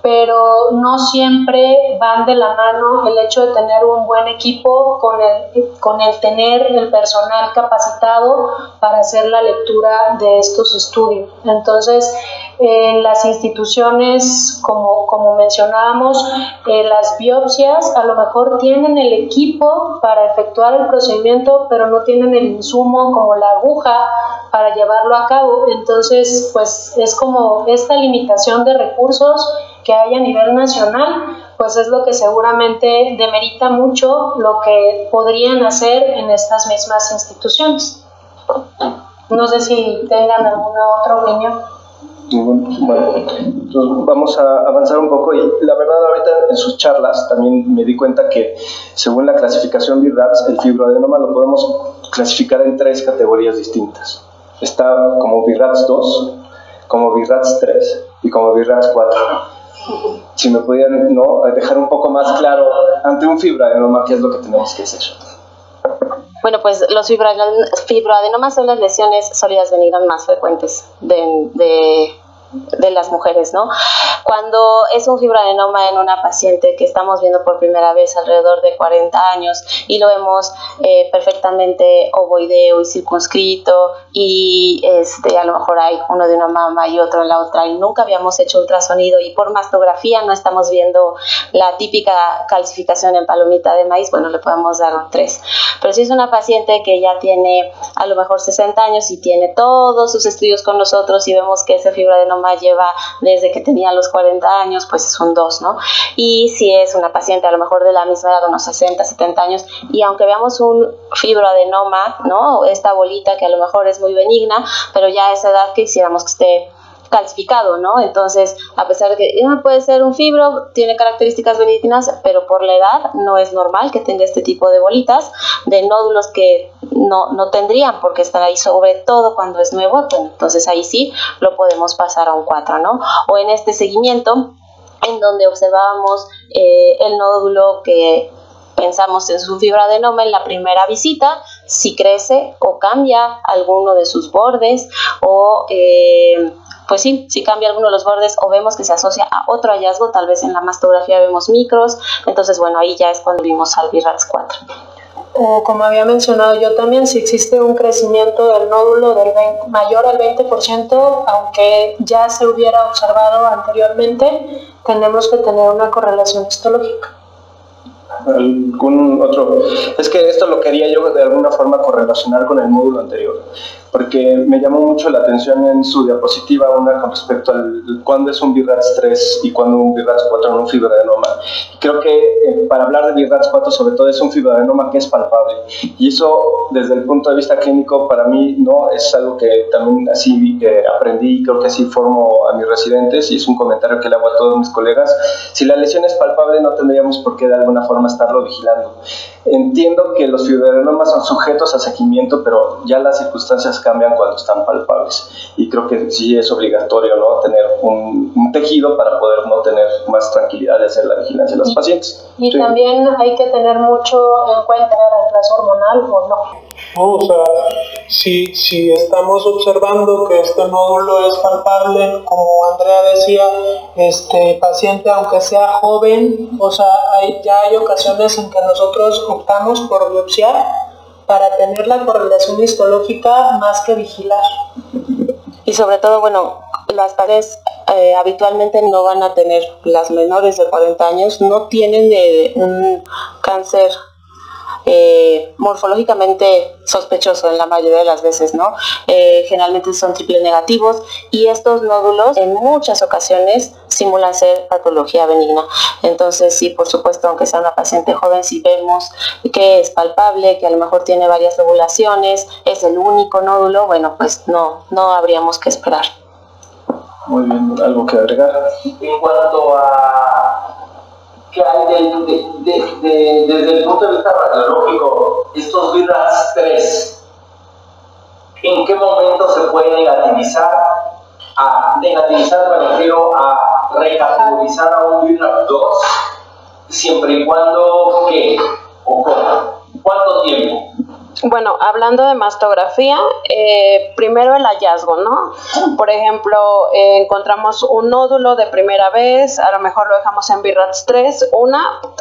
pero no siempre van de la mano el hecho de tener un buen equipo con el tener el personal capacitado para hacer la lectura de estos estudios. Entonces, en las instituciones, como mencionábamos, las biopsias a lo mejor tienen el equipo para efectuar el procedimiento, pero no tienen el insumo como la aguja para llevarlo a cabo. Entonces, pues es como esta limitación de recursos que que hay a nivel nacional, pues es lo que seguramente demerita mucho lo que podrían hacer en estas mismas instituciones. No sé si tengan alguna otra opinión. Bueno, entonces vamos a avanzar un poco, y la verdad ahorita en sus charlas también me di cuenta que según la clasificación BIRATS, el fibroadenoma lo podemos clasificar en 3 categorías distintas. Está como BIRATS 2, como BIRATS 3 y como BIRATS 4. Si me pudieran dejar un poco más claro ante un fibroadenoma, ¿qué es lo que tenemos que hacer? Bueno, pues los fibroadenomas son las lesiones sólidas benignas más frecuentes de las mujeres, ¿no? Cuando es un fibroadenoma en una paciente que estamos viendo por primera vez alrededor de 40 años y lo vemos perfectamente ovoideo y circunscrito, y a lo mejor hay uno de una mama y otro en la otra, y nunca habíamos hecho ultrasonido, y por mastografía no estamos viendo la típica calcificación en palomita de maíz, bueno, le podemos dar un 3. Pero si es una paciente que ya tiene a lo mejor 60 años y tiene todos sus estudios con nosotros y vemos que ese fibroadenoma lleva desde que tenía los 40 años, pues es un 2, ¿no? Y si es una paciente a lo mejor de la misma edad, unos 60, 70 años, y aunque veamos un fibroadenoma, ¿no? Esta bolita que a lo mejor es muy benigna, pero ya a esa edad que quisiéramos que esté calcificado, ¿no? Entonces, a pesar de que puede ser un fibro, tiene características benignas, pero por la edad no es normal que tenga este tipo de bolitas, de nódulos que no tendrían porque están ahí, sobre todo cuando es nuevo. Bueno, entonces ahí sí lo podemos pasar a un 4, ¿no? O en este seguimiento, en donde observábamos el nódulo que pensamos en su fibroadenoma en la primera visita, si crece o cambia alguno de sus bordes, o pues sí, si cambia alguno de los bordes, o vemos que se asocia a otro hallazgo, tal vez en la mastografía vemos micros, entonces bueno, ahí ya es cuando vimos al BIRATS 4. O como había mencionado yo también, si existe un crecimiento del nódulo mayor al 20%, aunque ya se hubiera observado anteriormente, tenemos que tener una correlación histológica. ¿Algún otro? Es que esto lo quería yo de alguna forma correlacionar con el módulo anterior, porque me llamó mucho la atención en su diapositiva una con respecto al cuándo es un BIRATS 3 y cuándo un BIRATS 4 en un fibroadenoma. Creo que para hablar de BIRATS 4 sobre todo es un fibroadenoma que es palpable, y eso desde el punto de vista clínico para mí no es algo que también así aprendí, y creo que así formo a mis residentes, y es un comentario que le hago a todos mis colegas. Si la lesión es palpable, no tendríamos por qué de alguna forma estarlo vigilando. Entiendo que los fibroadenomas son sujetos a seguimiento, pero ya las circunstancias cambian cuando están palpables, y creo que sí es obligatorio, ¿no?, tener un tejido para poder no tener más tranquilidad de hacer la vigilancia de los pacientes. Y sí, también hay que tener mucho en cuenta el reemplazo hormonal o no. O sea, si estamos observando que este nódulo es palpable, como Andrea decía, paciente aunque sea joven, o sea, ya hay ocasiones en que nosotros optamos por biopsiar para tener la correlación histológica más que vigilar. Y sobre todo, bueno, las paredes habitualmente no van a tener, las menores de 40 años no tienen un cáncer morfológicamente sospechoso en la mayoría de las veces, ¿no? Generalmente son triple negativos, y estos nódulos en muchas ocasiones simulan ser patología benigna. Entonces sí, por supuesto, aunque sea una paciente joven, si vemos que es palpable, que a lo mejor tiene varias lobulaciones, es el único nódulo, bueno, pues no habríamos que esperar. Muy bien, ¿algo que agregar? En cuanto a ¿qué hay desde el punto de vista radiológico, estos BIRATS 3, en qué momento se puede negativizar? Negativizar me refiero a recategorizar a un BIRATS 2, siempre y cuando, ¿qué? ¿O cómo? ¿Cuánto tiempo? Bueno, hablando de mastografía, primero el hallazgo, ¿no? Por ejemplo, encontramos un nódulo de primera vez, a lo mejor lo dejamos en BIRATS 3.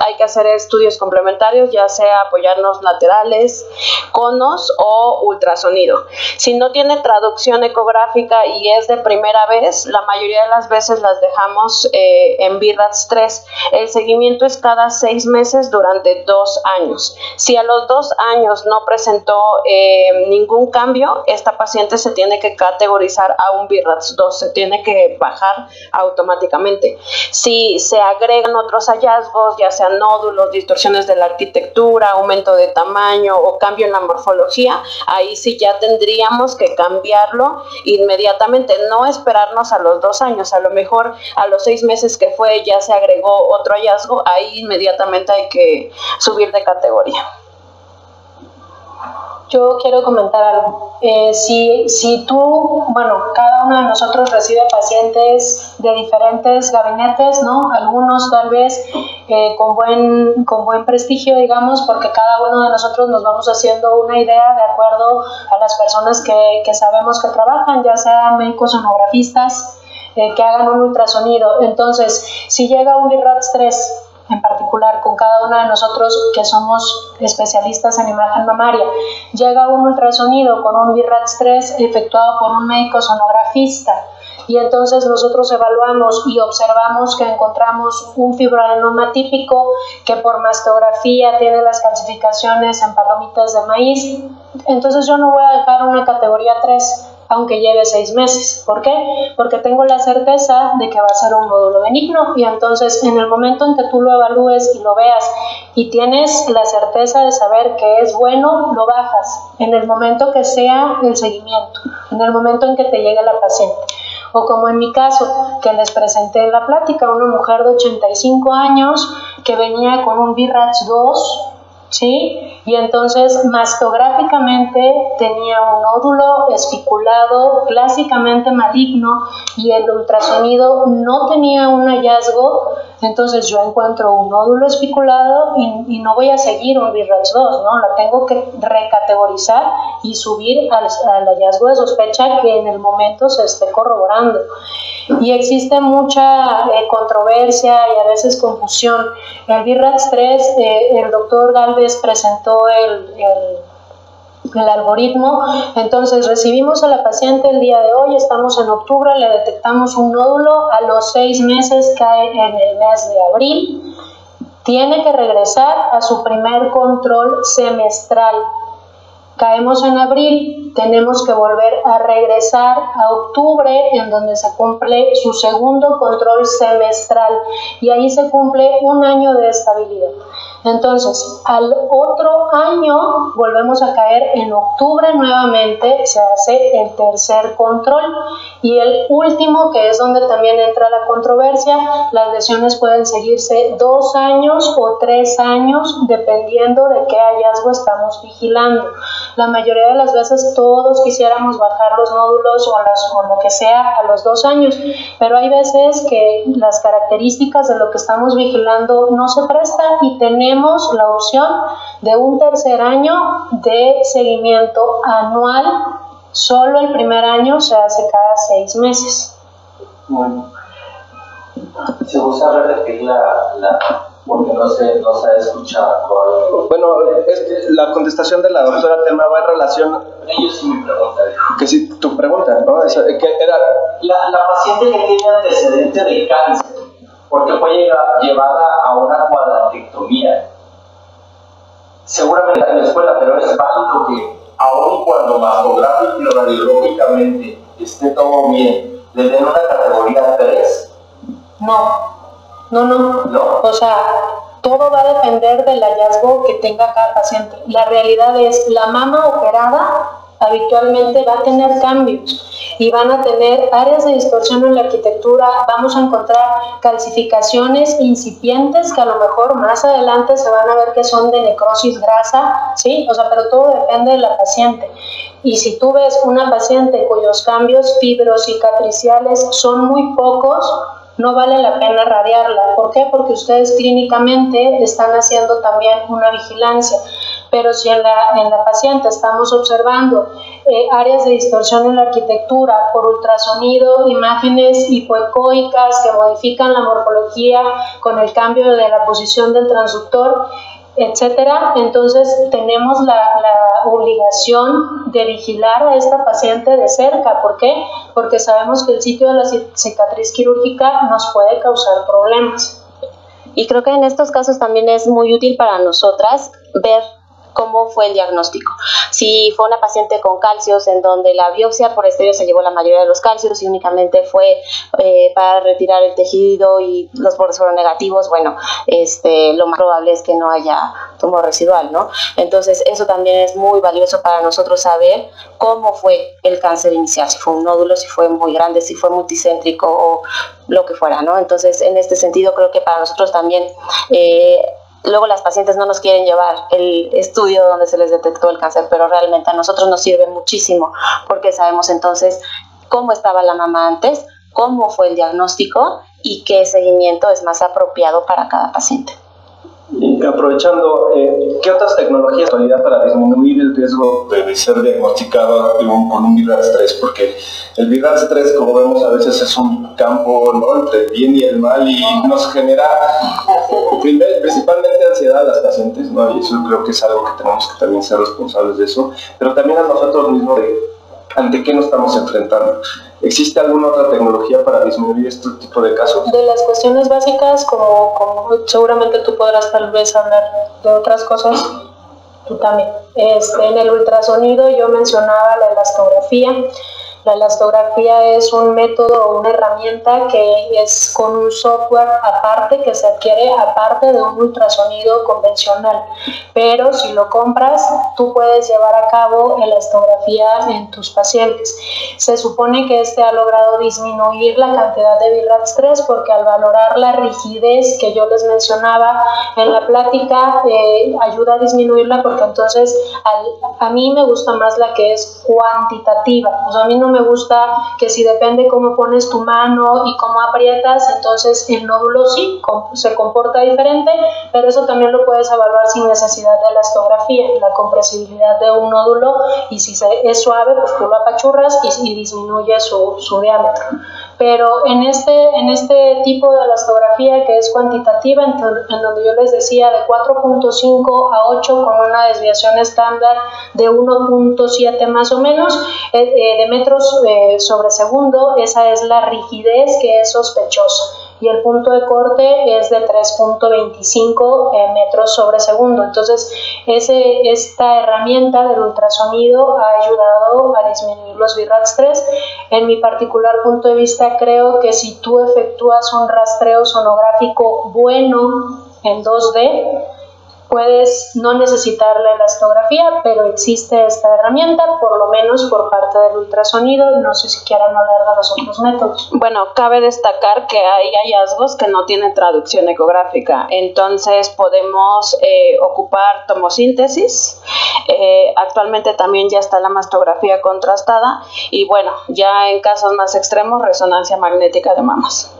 Hay que hacer estudios complementarios, ya sea apoyarnos laterales, conos o ultrasonido. Si no tiene traducción ecográfica y es de primera vez, la mayoría de las veces las dejamos en BIRATS 3. El seguimiento es cada 6 meses durante 2 años. Si a los 2 años no presenta presentó ningún cambio, esta paciente se tiene que categorizar a un BIRATS 2, se tiene que bajar automáticamente. Si se agregan otros hallazgos, ya sean nódulos, distorsiones de la arquitectura, aumento de tamaño o cambio en la morfología, ahí sí ya tendríamos que cambiarlo inmediatamente, no esperarnos a los 2 años, a lo mejor a los 6 meses que fue ya se agregó otro hallazgo, ahí inmediatamente hay que subir de categoría. Yo quiero comentar algo. Si tú, cada uno de nosotros recibe pacientes de diferentes gabinetes, ¿no? Algunos tal vez con buen prestigio, digamos, porque cada uno de nosotros nos vamos haciendo una idea de acuerdo a las personas que sabemos que trabajan, ya sean médicos sonografistas, que hagan un ultrasonido. Entonces, si llega un BIRATS 3 en particular con cada uno de nosotros que somos especialistas en imagen mamaria, llega un ultrasonido con un BIRATS 3 efectuado por un médico sonografista, y entonces nosotros evaluamos y observamos que encontramos un fibroadenoma típico que por mastografía tiene las calcificaciones en palomitas de maíz, entonces yo no voy a dejar una categoría 3 aunque lleve 6 meses. ¿Por qué? Porque tengo la certeza de que va a ser un nódulo benigno, y entonces en el momento en que tú lo evalúes y lo veas y tienes la certeza de saber que es bueno, lo bajas en el momento que sea el seguimiento, en el momento en que te llegue la paciente. O como en mi caso, que les presenté en la plática, una mujer de 85 años que venía con un BIRATS 2, ¿sí? Y entonces mastográficamente tenía un nódulo especulado clásicamente maligno, y el ultrasonido no tenía un hallazgo. Entonces yo encuentro un nódulo especulado y no voy a seguir un BIRATS 2, ¿no? La tengo que recategorizar y subir al hallazgo de sospecha que en el momento se esté corroborando. Y existe mucha controversia y a veces confusión. El BIRATS 3, el doctor Galvez presentó el algoritmo. Entonces recibimos a la paciente el día de hoy, estamos en octubre, le detectamos un nódulo, a los 6 meses cae en el mes de abril, tiene que regresar a su primer control semestral. Caemos en abril, tenemos que volver a regresar a octubre, en donde se cumple su segundo control semestral, y ahí se cumple 1 año de estabilidad. Entonces, al otro año volvemos a caer en octubre nuevamente, se hace el tercer control, y el último, que es donde también entra la controversia, las lesiones pueden seguirse 2 años o 3 años, dependiendo de qué hallazgo estamos vigilando. La mayoría de las veces todos quisiéramos bajar los nódulos o lo que sea a los 2 años, pero hay veces que las características de lo que estamos vigilando no se prestan, y tenemos la opción de un tercer año de seguimiento anual. Solo el primer año se hace cada 6 meses. Bueno, se gusta repetir porque no se ha escuchado. Bueno, la contestación de la doctora Telma va en relación. Ellos sí me preguntan. Que si tu pregunta, ¿no? Que era la paciente que tiene antecedente de cáncer, porque fue llevada a una cuadrantectomía. Seguramente en la escuela, pero es válido que aun cuando mastográfica y radiológicamente esté todo bien, le den una categoría 3. No. ¿No? O sea, todo va a depender del hallazgo que tenga cada paciente. La realidad es, la mama operada habitualmente va a tener cambios y van a tener áreas de distorsión en la arquitectura, vamos a encontrar calcificaciones incipientes que a lo mejor más adelante se van a ver que son de necrosis grasa, ¿sí? O sea, pero todo depende de la paciente. Y si tú ves una paciente cuyos cambios fibrocicatriciales son muy pocos, no vale la pena radiarla. ¿Por qué? Porque ustedes clínicamente están haciendo también una vigilancia. Pero si en la paciente estamos observando áreas de distorsión en la arquitectura por ultrasonido, imágenes hipoecoicas que modifican la morfología con el cambio de la posición del transductor, etcétera, entonces tenemos la obligación de vigilar a esta paciente de cerca. ¿Por qué? Porque sabemos que el sitio de la cicatriz quirúrgica nos puede causar problemas. Y creo que en estos casos también es muy útil para nosotras ver cómo fue el diagnóstico. Si fue una paciente con calcios en donde la biopsia por estéreo se llevó la mayoría de los calcios y únicamente fue para retirar el tejido y los bordes fueron negativos, bueno, lo más probable es que no haya tumor residual, ¿no? Entonces eso también es muy valioso para nosotros saber cómo fue el cáncer inicial, si fue un nódulo, si fue muy grande, si fue multicéntrico o lo que fuera, ¿no? Entonces en este sentido creo que para nosotros también luego las pacientes no nos quieren llevar el estudio donde se les detectó el cáncer, pero realmente a nosotros nos sirve muchísimo porque sabemos entonces cómo estaba la mamá antes, cómo fue el diagnóstico y qué seguimiento es más apropiado para cada paciente. Y aprovechando, ¿qué otras tecnologías en actualidad para disminuir el riesgo de ser diagnosticado con un VIRATS-3? Porque el VIRATS-3, como vemos, a veces es un campo, ¿no?, entre el bien y el mal y nos genera principalmente ansiedad a las pacientes, ¿no? Y eso creo que es algo que tenemos que también ser responsables de eso, pero también a nosotros mismos ante qué nos estamos enfrentando. ¿Existe alguna otra tecnología para disminuir este tipo de casos? De las cuestiones básicas, como seguramente tú podrás tal vez hablar de otras cosas, tú también. En el ultrasonido yo mencionaba la elastografía. La elastografía es un método o una herramienta que es con un software aparte que se adquiere aparte de un ultrasonido convencional, pero si lo compras tú puedes llevar a cabo elastografía en tus pacientes. Se supone que ha logrado disminuir la cantidad de VIRATS-3 porque al valorar la rigidez que yo les mencionaba en la plática ayuda a disminuirla, porque entonces a mí me gusta más la que es cuantitativa. O sea, a mí no me gusta que si depende cómo pones tu mano y cómo aprietas, entonces el nódulo sí se comporta diferente, pero eso también lo puedes evaluar sin necesidad de elastografía, la compresibilidad de un nódulo, y si es suave, pues tú lo apachurras y disminuye su diámetro. Pero en este tipo de elastografía que es cuantitativa, en donde yo les decía de 4.5 a 8 con una desviación estándar de 1.7 más o menos de metros sobre segundo, esa es la rigidez que es sospechosa, y el punto de corte es de 3.25 metros sobre segundo. Entonces esta herramienta del ultrasonido ha ayudado a disminuir los VIRATS-3. En mi particular punto de vista, creo que si tú efectúas un rastreo sonográfico bueno en 2D, puedes no necesitar la elastografía, pero existe esta herramienta, por lo menos por parte del ultrasonido. No sé si quieran hablar de los otros métodos. Bueno, cabe destacar que hay hallazgos que no tienen traducción ecográfica, entonces podemos ocupar tomosíntesis. Actualmente también ya está la mastografía contrastada y bueno, ya en casos más extremos, resonancia magnética de mamas.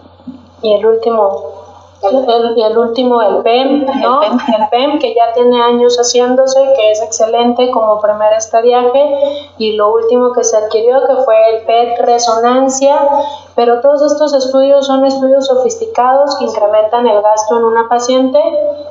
Y el último, el PEM, ¿no? El PEM, que ya tiene años haciéndose, que es excelente como primer estadiaje, y lo último que se adquirió, que fue el PET resonancia, pero todos estos estudios son estudios sofisticados que incrementan el gasto en una paciente,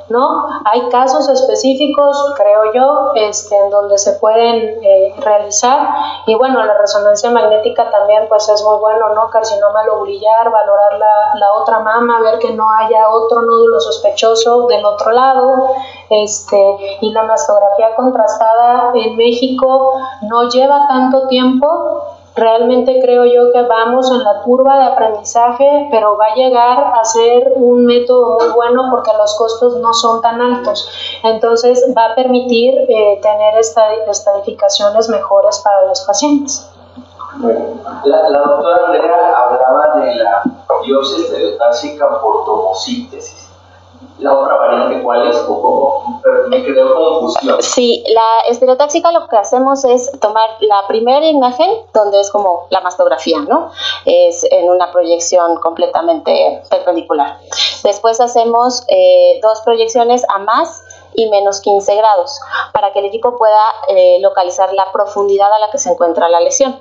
¿no? Hay casos específicos, creo yo, en donde se pueden realizar, y bueno, la resonancia magnética también pues es muy bueno, ¿no? Carcinoma lobulillar, valorar la otra mama, ver que no haya otro nódulo sospechoso del otro lado, y la mastografía contrastada en México no lleva tanto tiempo. Realmente creo yo que vamos en la curva de aprendizaje, pero va a llegar a ser un método muy bueno porque los costos no son tan altos. Entonces va a permitir tener estadificaciones mejores para los pacientes. La doctora Andrea hablaba de la biopsia estereotáxica por tomosíntesis. ¿La otra variante cuál es? Me quedó confusión. Sí, la estereotáxica lo que hacemos es tomar la primera imagen, donde es como la mastografía, ¿no? Es en una proyección completamente perpendicular. Después hacemos 2 proyecciones a más y menos 15 grados, para que el equipo pueda localizar la profundidad a la que se encuentra la lesión.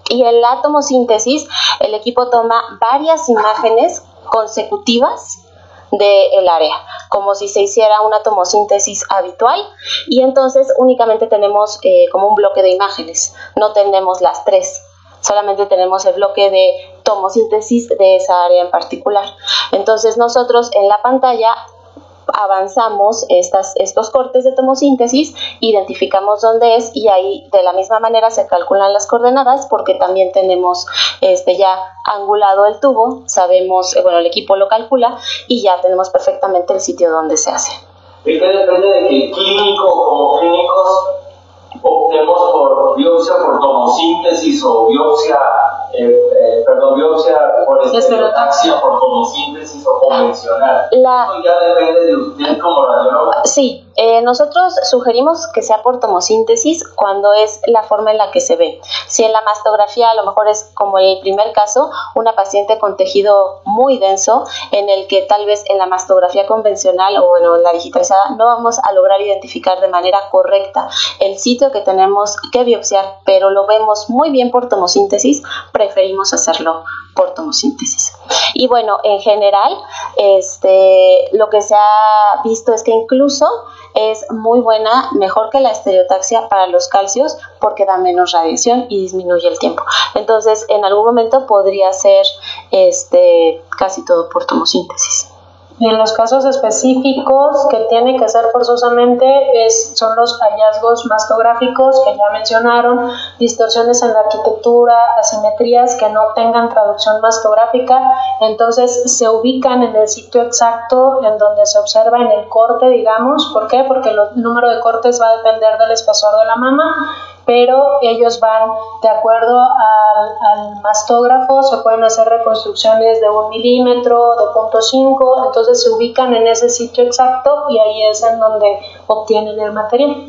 Y en la tomosíntesis, el equipo toma varias imágenes consecutivas del área, como si se hiciera una tomosíntesis habitual, y entonces únicamente tenemos como un bloque de imágenes, no tenemos las 3, solamente tenemos el bloque de tomosíntesis de esa área en particular. Entonces nosotros en la pantalla avanzamos estos cortes de tomosíntesis, identificamos dónde es y ahí de la misma manera se calculan las coordenadas porque también tenemos ya angulado el tubo, sabemos, el equipo lo calcula y ya tenemos perfectamente el sitio donde se hace. ¿De qué depende de que el clínico como clínicos optemos por biopsia por tomosíntesis o biopsia por estereotaxia por tomosíntesis o convencional? ¿Eso ya depende de usted como radiólogo? Sí, nosotros sugerimos que sea por tomosíntesis cuando es la forma en la que se ve. Si en la mastografía a lo mejor es como el primer caso, una paciente con tejido muy denso en el que tal vez en la mastografía convencional o en la digitalizada no vamos a lograr identificar de manera correcta el sitio que tenemos que biopsiar, pero lo vemos muy bien por tomosíntesis, preferimos hacerlo por tomosíntesis. Y bueno, en general, lo que se ha visto es que incluso es muy buena, mejor que la estereotaxia para los calcios porque da menos radiación y disminuye el tiempo. Entonces, en algún momento podría ser casi todo por tomosíntesis. Y en los casos específicos que tiene que ser forzosamente son los hallazgos mastográficos que ya mencionaron, distorsiones en la arquitectura, asimetrías que no tengan traducción mastográfica, entonces se ubican en el sitio exacto en donde se observa en el corte, digamos. ¿Por qué? Porque el número de cortes va a depender del espesor de la mama, pero ellos van de acuerdo al mastógrafo, se pueden hacer reconstrucciones de 1 milímetro, de 0.5, entonces se ubican en ese sitio exacto y ahí es en donde obtienen el material.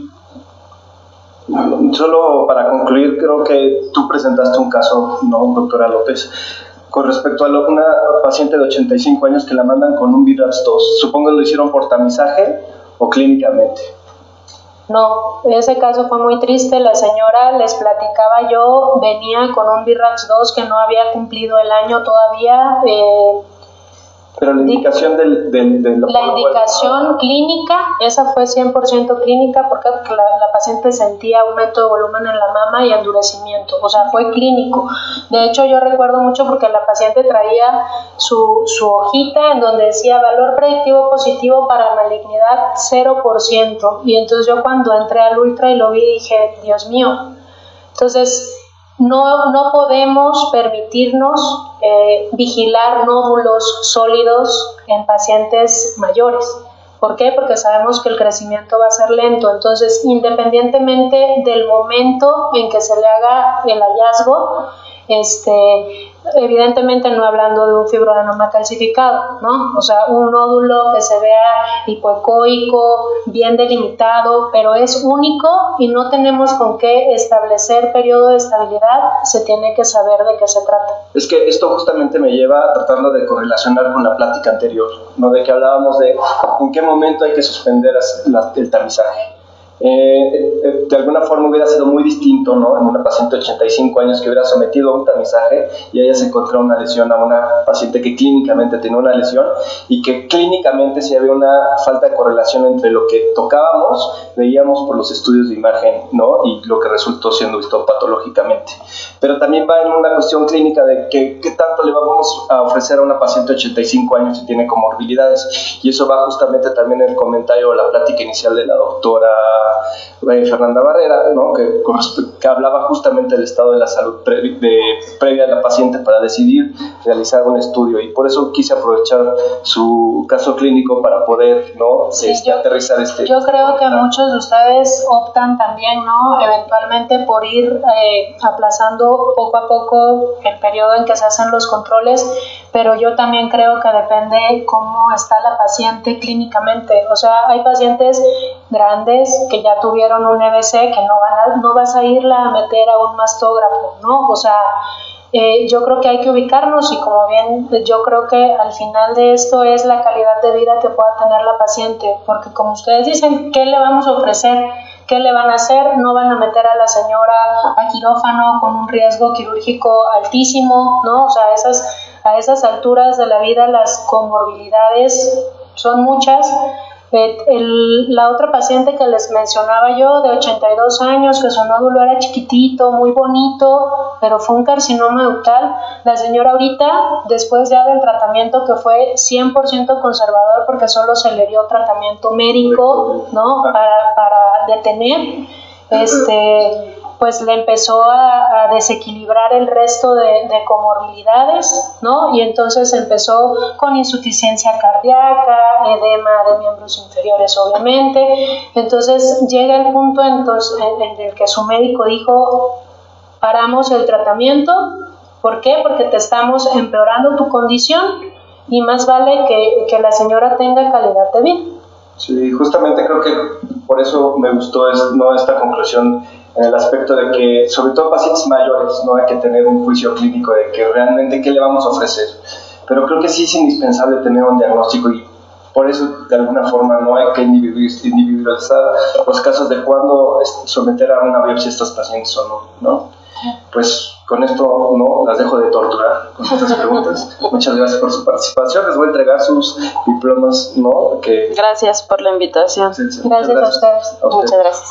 Solo para concluir, creo que tú presentaste un caso, ¿no, doctora López? Con respecto a una paciente de 85 años que la mandan con un VIRAX 2, supongo que lo hicieron por tamizaje o clínicamente. No, ese caso fue muy triste. La señora, les platicaba yo, venía con un VIRAX 2 que no había cumplido el año todavía. Pero la indicación la indicación clínica, esa fue 100% clínica. ¿Por qué? Porque la paciente sentía aumento de volumen en la mama y endurecimiento, o sea, fue clínico. De hecho, yo recuerdo mucho porque la paciente traía su hojita en donde decía valor predictivo positivo para malignidad 0%, y entonces yo cuando entré al ultra y lo vi dije, Dios mío. Entonces no podemos permitirnos vigilar nódulos sólidos en pacientes mayores. ¿Por qué? Porque sabemos que el crecimiento va a ser lento. Entonces, independientemente del momento en que se le haga el hallazgo, evidentemente no hablando de un fibroadenoma calcificado, ¿no? O sea, un nódulo que se vea hipoecoico, bien delimitado, pero es único y no tenemos con qué establecer periodo de estabilidad, se tiene que saber de qué se trata. Es que esto justamente me lleva a tratarlo de correlacionar con la plática anterior, ¿no? De que hablábamos de en qué momento hay que suspender el tamizaje. De alguna forma hubiera sido muy distinto, ¿no? En una paciente de 85 años que hubiera sometido a un tamizaje y ella se encontró una lesión a una paciente que clínicamente tenía una lesión y que clínicamente sí había una falta de correlación entre lo que tocábamos, veíamos por los estudios de imagen, ¿no? Y lo que resultó siendo visto patológicamente. Pero también va en una cuestión clínica de qué tanto le vamos a ofrecer a una paciente de 85 años si tiene comorbilidades, y eso va justamente también en el comentario o la plática inicial de la doctora Fernanda Barrera, ¿no? que hablaba justamente del estado de la salud previa a la paciente para decidir realizar un estudio, y por eso quise aprovechar su caso clínico para poder, ¿no? Sí, aterrizar yo creo que muchos de ustedes optan también, ¿no? Eventualmente por ir aplazando poco a poco el periodo en que se hacen los controles, pero yo también creo que depende cómo está la paciente clínicamente. O sea, hay pacientes grandes que ya tuvieron un EBC que no vas a irla a meter a un mastógrafo, ¿no? O sea, yo creo que hay que ubicarnos, y como bien yo creo que al final de esto es la calidad de vida que pueda tener la paciente, porque como ustedes dicen, ¿qué le vamos a ofrecer? ¿Qué le van a hacer? No van a meter a la señora a quirófano con un riesgo quirúrgico altísimo, ¿no? O sea, a esas alturas de la vida las comorbilidades son muchas. La otra paciente que les mencionaba yo, de 82 años, que su nódulo era chiquitito, muy bonito, pero fue un carcinoma ductal. La señora ahorita, después ya del tratamiento que fue 100% conservador, porque solo se le dio tratamiento médico, ¿no? Para detener, pues le empezó a desequilibrar el resto de comorbilidades, ¿no? Y entonces empezó con insuficiencia cardíaca, edema de miembros inferiores, obviamente. Entonces llega el punto en el que su médico dijo: paramos el tratamiento. ¿Por qué? Porque te estamos empeorando tu condición y más vale que la señora tenga calidad de vida. Sí, justamente creo que por eso me gustó esta conclusión, en el aspecto de que, sobre todo pacientes mayores, no hay que tener un juicio clínico de que realmente qué le vamos a ofrecer, pero creo que sí es indispensable tener un diagnóstico, y por eso de alguna forma no hay que individualizar los casos de cuándo someter a una biopsia a estos pacientes o no. Pues con esto no las dejo de torturar con estas preguntas. Muchas gracias por su participación. Les voy a entregar sus diplomas, Gracias por la invitación. Gracias a ustedes. Muchas gracias.